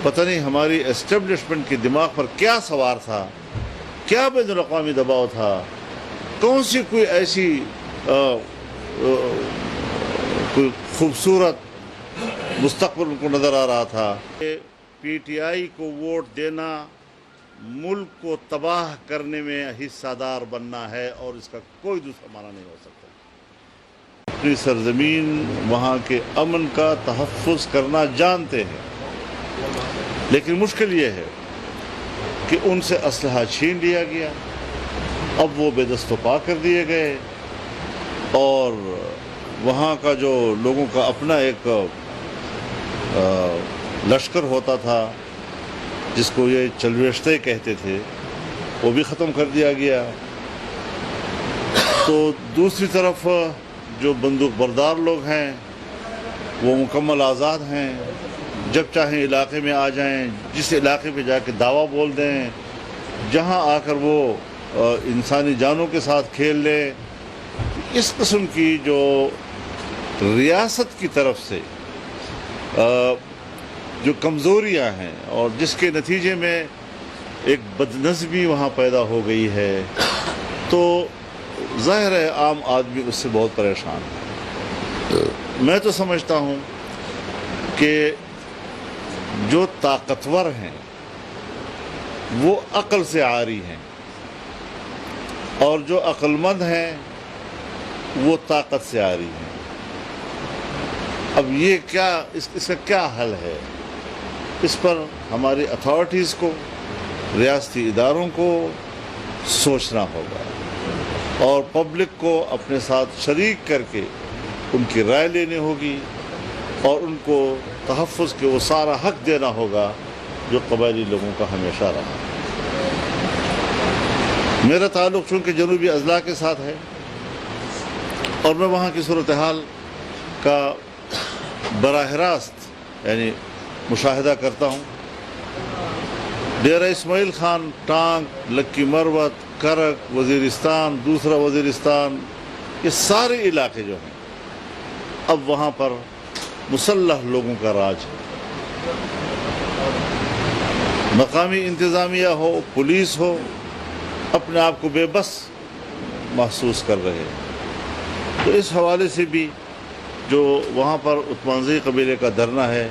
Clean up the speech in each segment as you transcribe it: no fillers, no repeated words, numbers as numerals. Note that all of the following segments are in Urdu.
پتہ نہیں ہماری اسٹیبلشمنٹ کے دماغ پر کیا سوار تھا، کیا بین الاقوامی دباؤ تھا، کون سی کوئی ایسی کوئی خوبصورت مستقبل ان کو نظر آ رہا تھا۔ پی ٹی آئی کو ووٹ دینا ملک کو تباہ کرنے میں حصہ دار بننا ہے، اور اس کا کوئی دوسرا معنی نہیں ہو سکتا۔ اپنی سرزمین وہاں کے امن کا تحفظ کرنا جانتے ہیں، لیکن مشکل یہ ہے کہ ان سے اسلحہ چھین لیا گیا، اب وہ بے دست و پا کر دیے گئے، اور وہاں کا جو لوگوں کا اپنا ایک لشکر ہوتا تھا جس کو یہ چلویشتے کہتے تھے، وہ بھی ختم کر دیا گیا۔ تو دوسری طرف جو بندوق بردار لوگ ہیں وہ مکمل آزاد ہیں، جب چاہیں علاقے میں آ جائیں، جس علاقے پہ جا کے دعویٰ بول دیں، جہاں آ کر وہ انسانی جانوں کے ساتھ کھیل لیں۔ اس قسم کی جو ریاست کی طرف سے جو کمزوریاں ہیں اور جس کے نتیجے میں ایک بدنظمی وہاں پیدا ہو گئی ہے، تو ظاہر ہے عام آدمی اس سے بہت پریشان ہے۔ میں تو سمجھتا ہوں کہ جو طاقتور ہیں وہ عقل سے عاری ہیں، اور جو عقل مند ہیں وہ طاقت سے عاری ہیں۔ اب یہ کیا اس کا کیا حل ہے؟ اس پر ہماری اتھارٹیز کو، ریاستی اداروں کو سوچنا ہوگا، اور پبلک کو اپنے ساتھ شریک کر کے ان کی رائے لینی ہوگی، اور ان کو تحفظ کے وہ سارا حق دینا ہوگا جو قبائلی لوگوں کا ہمیشہ رہا۔ میرا تعلق چونکہ جنوبی اضلاع کے ساتھ ہے، اور میں وہاں کی صورتحال کا براہ راست یعنی مشاہدہ کرتا ہوں۔ ڈیرہ اسماعیل خان، ٹانک، لکی مروت، کرک، وزیرستان، دوسرا وزیرستان، یہ سارے علاقے جو ہیں اب وہاں پر مسلح لوگوں کا راج ہے۔ مقامی انتظامیہ ہو، پولیس ہو، اپنے آپ کو بے بس محسوس کر رہے ہیں۔ تو اس حوالے سے بھی جو وہاں پر عثمانزئی قبیلے کا دھرنا ہے،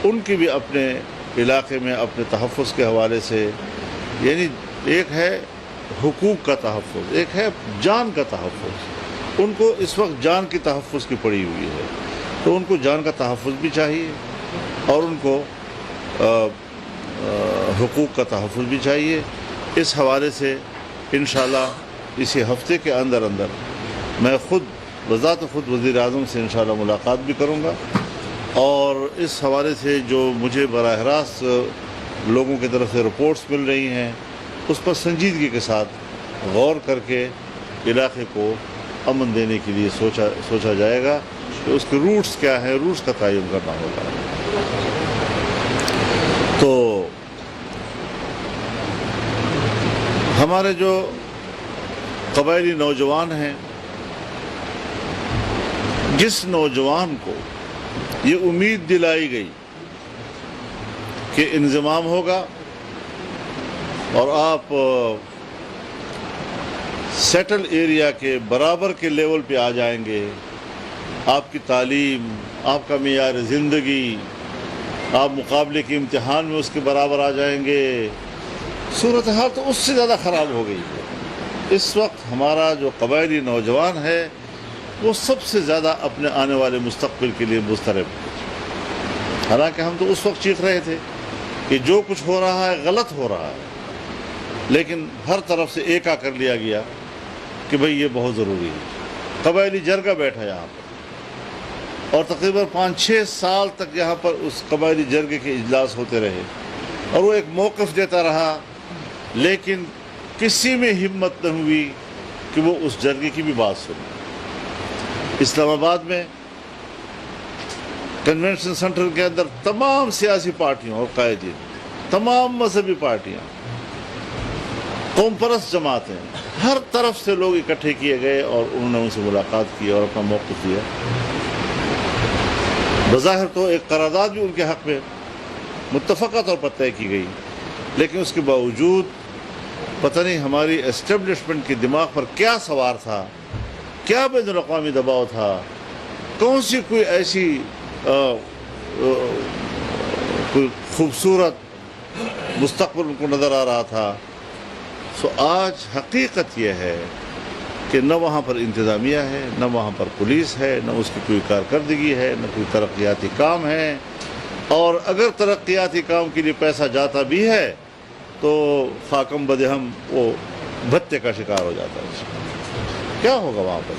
ان کی بھی اپنے علاقے میں اپنے تحفظ کے حوالے سے، یعنی ایک ہے حقوق کا تحفظ، ایک ہے جان کا تحفظ۔ ان کو اس وقت جان کی تحفظ کی پڑی ہوئی ہے، تو ان کو جان کا تحفظ بھی چاہیے، اور ان کو حقوق کا تحفظ بھی چاہیے۔ اس حوالے سے انشاءاللہ اسی ہفتے کے اندر میں بذات خود وزیر اعظم سے انشاءاللہ ملاقات بھی کروں گا، اور اس حوالے سے جو مجھے براہ راست لوگوں کی طرف سے رپورٹس مل رہی ہیں، اس پر سنجیدگی کے ساتھ غور کر کے علاقے کو امن دینے کے لیے سوچا جائے گا کہ اس کے روٹس کیا ہیں، روٹس کا تعین کرنا ہوگا۔ تو ہمارے جو قبائلی نوجوان ہیں، جس نوجوان کو یہ امید دلائی گئی کہ انضمام ہوگا اور آپ سیٹل ایریا کے برابر کے لیول پہ آ جائیں گے، آپ کی تعلیم، آپ کا معیار زندگی، آپ مقابلے کے امتحان میں اس کے برابر آ جائیں گے، صورتحال تو اس سے زیادہ خراب ہو گئی ہے۔ اس وقت ہمارا جو قبائلی نوجوان ہے وہ سب سے زیادہ اپنے آنے والے مستقبل کے لیے مضطرب ہے۔ حالانکہ ہم تو اس وقت چیخ رہے تھے کہ جو کچھ ہو رہا ہے غلط ہو رہا ہے، لیکن ہر طرف سے ایک کر لیا گیا کہ بھئی یہ بہت ضروری ہے۔ قبائلی جرگہ بیٹھا یہاں پر، اور تقریباً 5-6 سال تک یہاں پر اس قبائلی جرگے کے اجلاس ہوتے رہے، اور وہ ایک موقف دیتا رہا، لیکن کسی میں ہمت نہ ہوئی کہ وہ اس جرگے کی بھی بات سنے۔ اسلام آباد میں کنونشن سینٹر کے اندر تمام سیاسی پارٹیوں اور قائدین، تمام مذہبی پارٹیاں، قوم پرست جماعتیں، ہر طرف سے لوگ اکٹھے کیے گئے، اور انہوں نے ان سے ملاقات کی اور اپنا موقف دیا۔ بظاہر تو ایک قرارداد بھی ان کے حق میں متفقہ طور پر طے کی گئی، لیکن اس کے باوجود پتہ نہیں ہماری اسٹیبلشمنٹ کے دماغ پر کیا سوار تھا، کیا بین الاقوامی دباؤ تھا، کون سی کوئی ایسی کوئی خوبصورت مستقبل ان کو نظر آ رہا تھا. سو آج حقیقت یہ ہے کہ نہ وہاں پر انتظامیہ ہے، نہ وہاں پر پولیس ہے، نہ اس کی کوئی کارکردگی ہے، نہ کوئی ترقیاتی کام ہے. اور اگر ترقیاتی کام کے لیے پیسہ جاتا بھی ہے تو خاکم بدہم وہ بھتے کا شکار ہو جاتا ہے. کیا ہوگا وہاں پر؟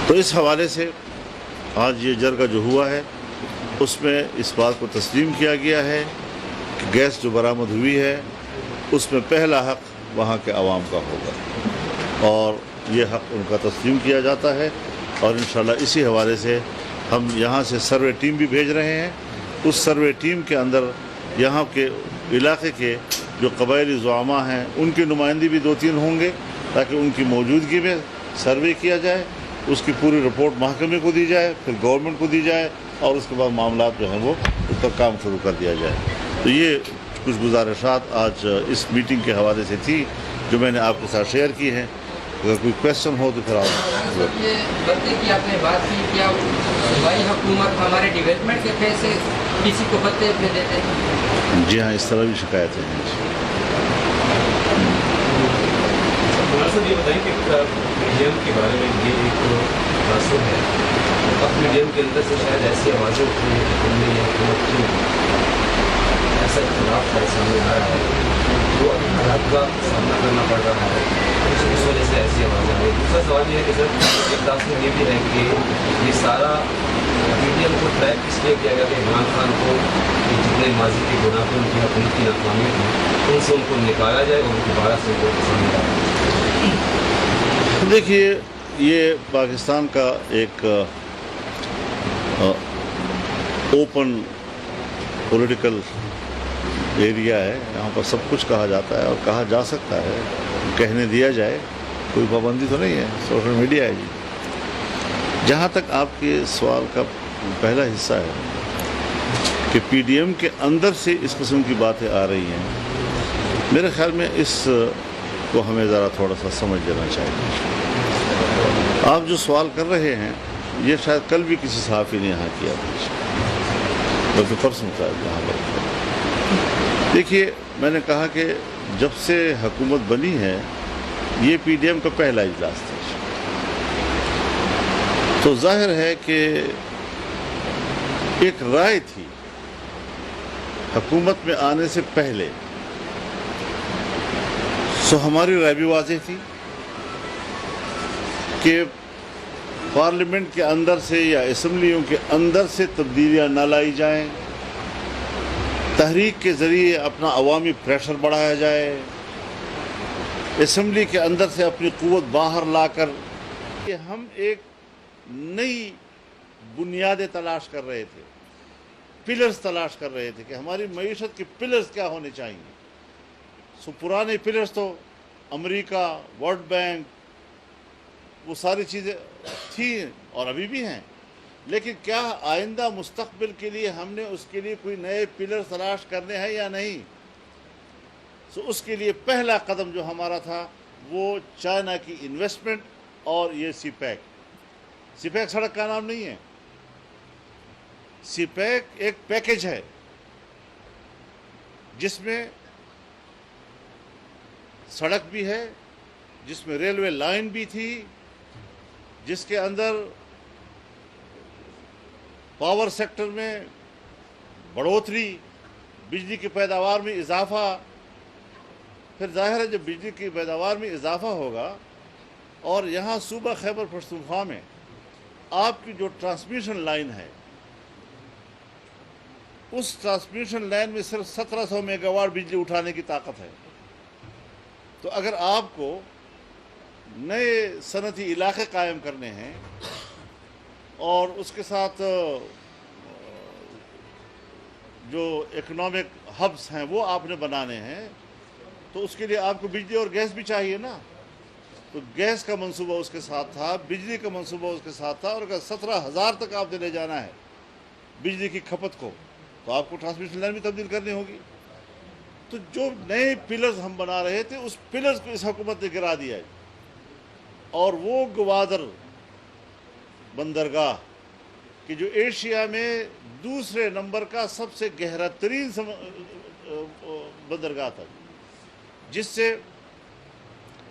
تو اس حوالے سے آج یہ جرگہ جو ہوا ہے اس میں اس بات کو تسلیم کیا گیا ہے کہ گیس جو برآمد ہوئی ہے اس میں پہلا حق وہاں کے عوام کا ہوگا، اور یہ حق ان کا تسلیم کیا جاتا ہے. اور انشاءاللہ اسی حوالے سے ہم یہاں سے سروے ٹیم بھی بھیج رہے ہیں. اس سروے ٹیم کے اندر یہاں کے علاقے کے جو قبائلی زعماء ہیں ان کی نمائندے بھی 2-3 ہوں گے، تاکہ ان کی موجودگی میں سروے کیا جائے، اس کی پوری رپورٹ محکمے کو دی جائے، پھر گورنمنٹ کو دی جائے، اور اس کے بعد معاملات جو ہیں وہ اس پر کام شروع کر دیا جائے. تو یہ کچھ گزارشات آج اس میٹنگ کے حوالے سے تھی جو میں نے آپ کے ساتھ شیئر کی ہیں. اگر کوئی کویسچن ہو تو پھر آپ یہ بتے کی آپ نے بات کی، کیا صوبائی حکومت ہمارے ڈیولپمنٹ کے پیسے کسی کو بتے پہ دیتے ہیں؟ جی ہاں، اس طرح بھی شکایتیں ہیں. سر یہ بتائیں کہ میڈیم کے بارے میں یہ ایک تاثر ہے، اب میڈیم کے اندر سے شاید ایسی آوازیں اٹھی ہیں کہ ہم نے یہ حکومت کی ایسا اختلاف کا سامنے آ رہا ہے جو ابھی حالات کا سامنا کرنا پڑ رہا ہے، اس وجہ سے ایسی آوازیں آ رہی ہیں. دوسرا سوال یہ ہے کہ سر ایک تاثر یہ بھی ہے کہ یہ سارا میڈیم کو ٹریک اس لیے کیا گیا کہ عمران خان کو جتنے ماضی کے گناہ پر ان کی حکومت کی ناکامی تھی ان سے ان کو نکالا جائے اور دوبارہ سے ان کو سامنے آئے. دیکھیے، یہ پاکستان کا ایک اوپن پولیٹیکل ایریا ہے. یہاں پر سب کچھ کہا جاتا ہے اور کہا جا سکتا ہے، کہنے دیا جائے، کوئی پابندی تو نہیں ہے. سوشل میڈیا ہے جی. جہاں تک آپ کے سوال کا پہلا حصہ ہے کہ پی ڈی ایم کے اندر سے اس قسم کی باتیں آ رہی ہیں، میرے خیال میں اس کو ہمیں ذرا تھوڑا سا سمجھ لینا چاہیے. آپ جو سوال کر رہے ہیں یہ شاید کل بھی کسی صحافی نے یہاں کیا تھا، بلکہ پرسوں شاید یہاں پر. دیکھیے، میں نے کہا کہ جب سے حکومت بنی ہے یہ پی ڈی ایم کا پہلا اجلاس تھا، تو ظاہر ہے کہ ایک رائے تھی حکومت میں آنے سے پہلے. سو ہماری رائے بھی واضح تھی کہ پارلیمنٹ کے اندر سے یا اسمبلیوں کے اندر سے تبدیلیاں نہ لائی جائیں، تحریک کے ذریعے اپنا عوامی پریشر بڑھایا جائے، اسمبلی کے اندر سے اپنی قوت باہر لا کر کہ ہم ایک نئی بنیادیں تلاش کر رہے تھے، پلرز تلاش کر رہے تھے کہ ہماری معیشت کے پلرز کیا ہونے چاہیے. سو پرانے پلرز تو امریکہ، ورلڈ بینک، وہ ساری چیزیں تھیں اور ابھی بھی ہیں، لیکن کیا آئندہ مستقبل کے لیے ہم نے اس کے لیے کوئی نئے پلر تلاش کرنے ہیں یا نہیں؟ سو اس کے لیے پہلا قدم جو ہمارا تھا وہ چائنا کی انویسٹمنٹ اور یہ سی پیک. سی پیک سڑک کا نام نہیں ہے، سی پیک ایک پیکج ہے جس میں سڑک بھی ہے، جس میں ریلوے لائن بھی تھی، جس کے اندر پاور سیکٹر میں بڑھوتری، بجلی کی پیداوار میں اضافہ. پھر ظاہر ہے جب بجلی کی پیداوار میں اضافہ ہوگا اور یہاں صوبہ خیبر پختونخوا میں آپ کی جو ٹرانسمیشن لائن ہے اس ٹرانسمیشن لائن میں صرف 1700 میگا واٹ بجلی اٹھانے کی طاقت ہے. تو اگر آپ کو نئے صنعتی علاقے قائم کرنے ہیں اور اس کے ساتھ جو اکنامک ہبس ہیں وہ آپ نے بنانے ہیں تو اس کے لیے آپ کو بجلی اور گیس بھی چاہیے نا. تو گیس کا منصوبہ اس کے ساتھ تھا، بجلی کا منصوبہ اس کے ساتھ تھا، اور اگر 17,000 تک آپ نے لے جانا ہے بجلی کی کھپت کو تو آپ کو ٹرانسمیشن لائن بھی تبدیل کرنی ہوگی. تو جو نئے پلرز ہم بنا رہے تھے اس پلرز کو اس حکومت نے گرا دیا ہے. اور وہ گوادر بندرگاہ کہ جو ایشیا میں دوسرے نمبر کا سب سے گہرا ترین بندرگاہ تھا، جس سے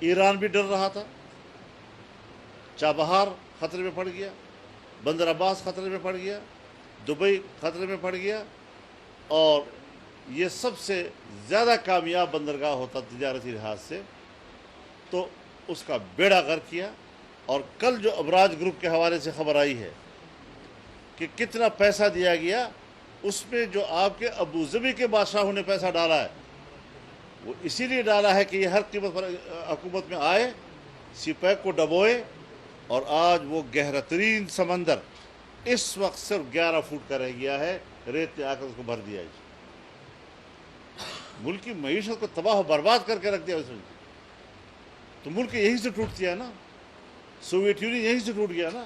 ایران بھی ڈر رہا تھا، چابہار خطرے میں پڑ گیا، بندر عباس خطرے میں پڑ گیا، دبئی خطرے میں پڑ گیا، اور یہ سب سے زیادہ کامیاب بندرگاہ ہوتا تجارتی لحاظ سے، تو اس کا بیڑا غرق کیا. اور کل جو ابراج گروپ کے حوالے سے خبر آئی ہے کہ کتنا پیسہ دیا گیا، اس میں جو آپ کے ابوظبی کے بادشاہوں نے پیسہ ڈالا ہے، وہ اسی لیے ڈالا ہے کہ یہ ہر قیمت پر حکومت میں آئے، سی پیک کو ڈبوئے، اور آج وہ گہرا ترین سمندر اس وقت صرف 11 فٹ کا رہ گیا ہے، ریت نے آ کر اس کو بھر دیا ہے. ملک کی معیشت کو تباہ و برباد کر کے رکھ دیا اس نے. تو ملک یہیں سے ٹوٹتی ہے نا، سوویت یونین یہیں سے ٹوٹ گیا نا.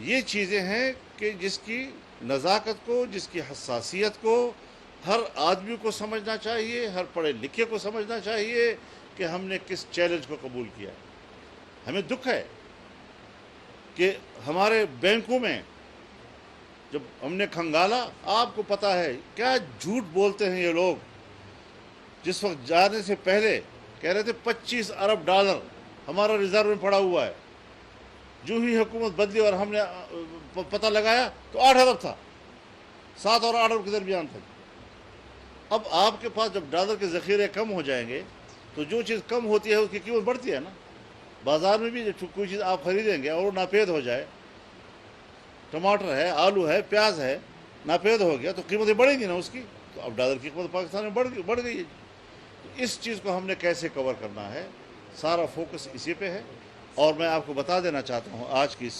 یہ چیزیں ہیں کہ جس کی نزاکت کو، جس کی حساسیت کو ہر آدمی کو سمجھنا چاہیے، ہر پڑھے لکھے کو سمجھنا چاہیے کہ ہم نے کس چیلنج کو قبول کیا. ہمیں دکھ ہے کہ ہمارے بینکوں میں جب ہم نے کھنگالا، آپ کو پتہ ہے کیا جھوٹ بولتے ہیں یہ لوگ. جس وقت جانے سے پہلے کہہ رہے تھے 25 ارب ڈالر ہمارا ریزرو میں پڑا ہوا ہے، جو ہی حکومت بدلی اور ہم نے پتہ لگایا تو 8 ارب تھا، 7 اور 8 ارب کے درمیان تھا. اب آپ کے پاس جب ڈالر کے ذخیرے کم ہو جائیں گے تو جو چیز کم ہوتی ہے اس کی قیمت بڑھتی ہے نا. بازار میں بھی کوئی چیز آپ خریدیں گے اور وہ ناپید ہو جائے، ٹماٹر ہے، آلو ہے، پیاز ہے، ناپید ہو گیا تو قیمتیں بڑھیں گی نا اس کی. تو اب ڈالر کی قیمت پاکستان میں بڑھ گئی ہے. اس چیز کو ہم نے کیسے کور کرنا ہے، سارا فوکس اسی پہ ہے. اور میں آپ کو بتا دینا چاہتا ہوں آج کی اس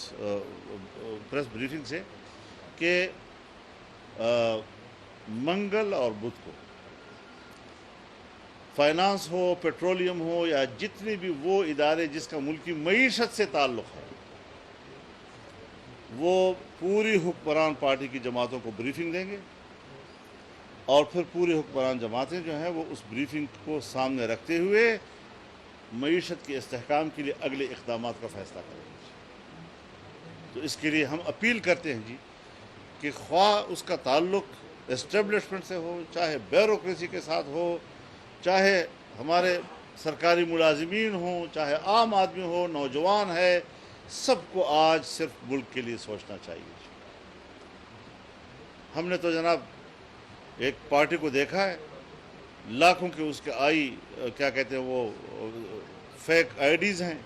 پریس بریفنگ سے کہ منگل اور بدھ کو فائنانس ہو، پیٹرولیم ہو، یا جتنے بھی وہ ادارے جس کا ملکی معیشت سے تعلق ہے، وہ پوری حکمران پارٹی کی جماعتوں کو بریفنگ دیں گے، اور پھر پوری حکمران جماعتیں جو ہیں وہ اس بریفنگ کو سامنے رکھتے ہوئے معیشت کے استحکام کے لیے اگلے اقدامات کا فیصلہ کریں گے. تو اس کے لیے ہم اپیل کرتے ہیں جی کہ خواہ اس کا تعلق اسٹیبلشمنٹ سے ہو، چاہے بیوروکریسی کے ساتھ ہو، چاہے ہمارے سرکاری ملازمین ہوں، چاہے عام آدمی ہو، نوجوان ہے، سب کو آج صرف ملک کے لیے سوچنا چاہیے. ہم نے تو جناب ایک پارٹی کو دیکھا ہے، لاکھوں کے اس کے کیا کہتے ہیں وہ فیک آئی ڈیز ہیں،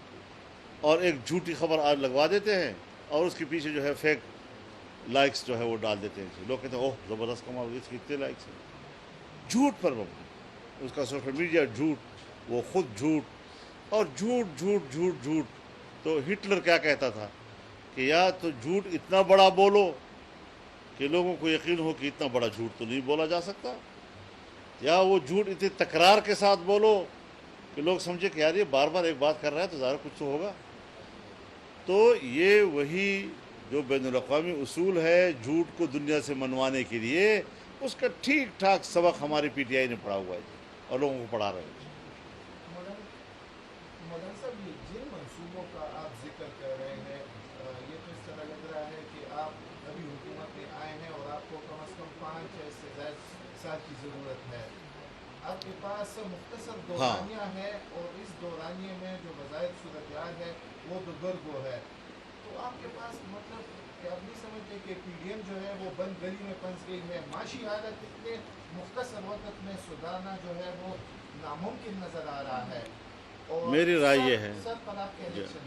اور ایک جھوٹی خبر آج لگوا دیتے ہیں اور اس کے پیچھے جو ہے فیک لائکس جو ہے وہ ڈال دیتے ہیں. لوگ کہتے ہیں اوہ زبردست کمال، اس کی اتنے لائکس ہیں. جھوٹ پر مبنی اس کا سوشل میڈیا جھوٹ، وہ خود جھوٹ، اور جھوٹ جھوٹ جھوٹ جھوٹ. تو ہٹلر کیا کہتا تھا کہ یا تو جھوٹ اتنا بڑا بولو کہ لوگوں کو یقین ہو کہ اتنا بڑا جھوٹ تو نہیں بولا جا سکتا، یا وہ جھوٹ اتنے تکرار کے ساتھ بولو کہ لوگ سمجھے کہ یار یہ بار بار ایک بات کر رہا ہے تو ظاہر کچھ تو ہوگا. تو یہ وہی جو بین الاقوامی اصول ہے جھوٹ کو دنیا سے منوانے کے لیے، اس کا ٹھیک ٹھاک سبق ہماری پی ٹی آئی نے پڑھا ہوا ہے اور لوگوں کو پڑھا رہے ہیں. مولانا صاحب، یہ جن منصوبوں کا آپ ذکر کر رہے ہیں، یہ تو اس طرح لگ رہا ہے کہ آپ ابھی حکومت میں آئے ہیں اور آپ کو کم از کم 5 یا اس سے زائد سال کی ضرورت ہے. آپ کے پاس مختصر دورانیہ ہے، اور اس دورانیے میں جو بظاہر صورتحال ہے وہ تو گرگو ہے. تو آپ کے پاس مطلب کہ آپ نہیں سمجھتے کہ پی ڈی ایم جو ہے وہ بند گلی میں پھنس گئی ہے؟ معاشی حالت اتنے مختصر وقت میں سدھارنا جو ہے وہ ناممکن نظر آ رہا ہے. میری رائے یہ ہے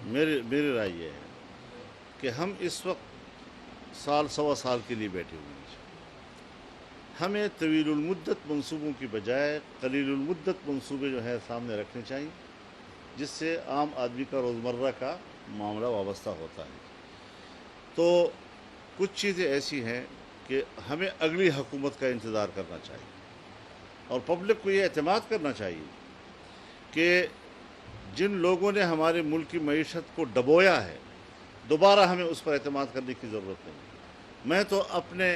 میری رائے یہ ہے کہ ہم اس وقت سال سوا سال کے لیے بیٹھے ہوئے ہیں. ہمیں طویل المدت منصوبوں کی بجائے قلیل المدت منصوبے جو ہے سامنے رکھنے چاہیے، جس سے عام آدمی کا روزمرہ کا معاملہ وابستہ ہوتا ہے. تو کچھ چیزیں ایسی ہیں کہ ہمیں اگلی حکومت کا انتظار کرنا چاہیے، اور پبلک کو یہ اعتماد کرنا چاہیے کہ جن لوگوں نے ہمارے ملک کی معیشت کو ڈبویا ہے، دوبارہ ہمیں اس پر اعتماد کرنے کی ضرورت نہیں. میں تو اپنے